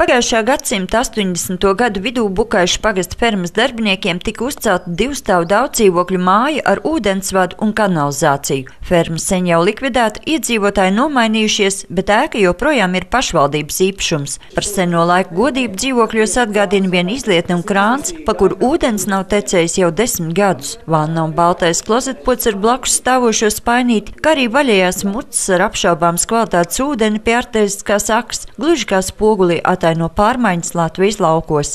Pagājušā gadsimta 80. gadu vidū Bukaišu pagasta fermas darbiniekiem tika uzcelta divstāvu daudzdzīvokļu māja ar ūdensvadu un kanalizāciju. Ferma sen jau likvidēta, iedzīvotāji nomainījušies, bet ēka joprojām ir pašvaldības īpašums. Par seno laiku godību dzīvokļos atgādina vien izlietne un krāns, pa kuru ūdens nav tecējis jau 10 gadus. Vanna un baltais klozetpods ar blakus stāvošo spainīti, kā arī vaļējās mucas ar apšaubāmas kvalitātes ūdeni pie artēziskās akas, gluži kā spogulī no pārmaiņas Latvijas laukos.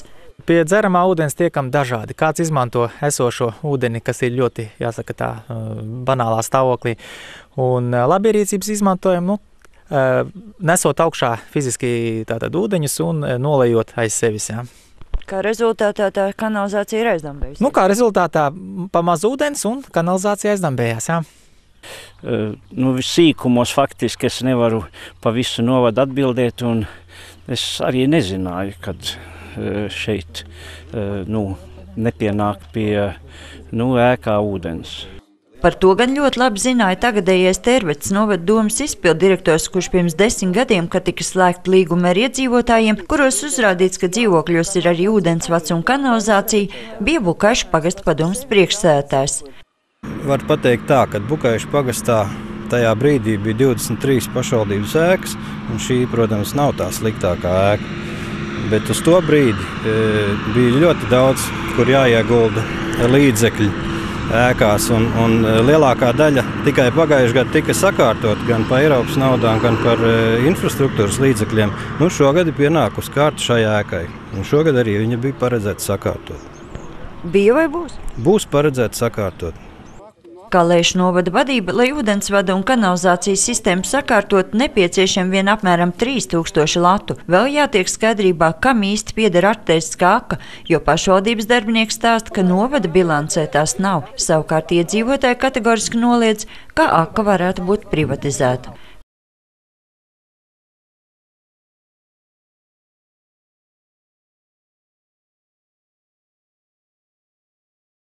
Pie dzeramā ūdens tiekam dažādi. Kāds izmanto esošo ūdeni, kas ir ļoti, jāsaka tā, banālā stāvoklī. Un labierīcības izmantojam, nesot augšā fiziski tātad ūdeņus un nolejot aiz sevis. Jā. Kā rezultātā tā kanalizācija ir aizdambējusi? Kā rezultātā pamaz ūdens un kanalizācija aizdambējās, jā. Sīkumos faktiski es nevaru pa visu novadu atbildēt, un es arī nezināju, kad šeit nepienāk pie ēkā ūdens. Par to gan ļoti labi zināja tagadējais Terveces novada domes izpilddirektors, kurš pirms 10 gadiem, kad tika slēgta līguma ar iedzīvotājiem, kuros uzrādīts, ka dzīvokļos ir arī ūdensvads un kanalizācija, bija Bukaišu pagasta padomes priekšsēdētājs. Var pateikt tā, ka Bukaišu pagastā tajā brīdī bija 23 pašvaldības ēkas, un šī, protams, nav tā sliktākā ēka. Bet uz to brīdi bija ļoti daudz, kur jāiegulda līdzekļi ēkās, un lielākā daļa tikai pagājušajā gadā tika sakārtot gan par Eiropas naudām, gan par infrastruktūras līdzekļiem. Šogad ir pienākusi kārta šai ēkai, un šogad arī viņa bija paredzēta sakārtot. Bija vai būs? Būs paredzēta sakārtot. Kā lēš novada vadība, lai ūdensvada un kanalizācijas sistēmu sakārtot, nepieciešami vien apmēram 3000 latu. Vēl jātiek skaidrībā, kam īsti pieder artēziskā aka, jo pašvaldības darbinieks stāsta, ka novada bilancē tās nav. Savukārt iedzīvotāji kategoriski noliedz, ka aka varētu būt privatizēta.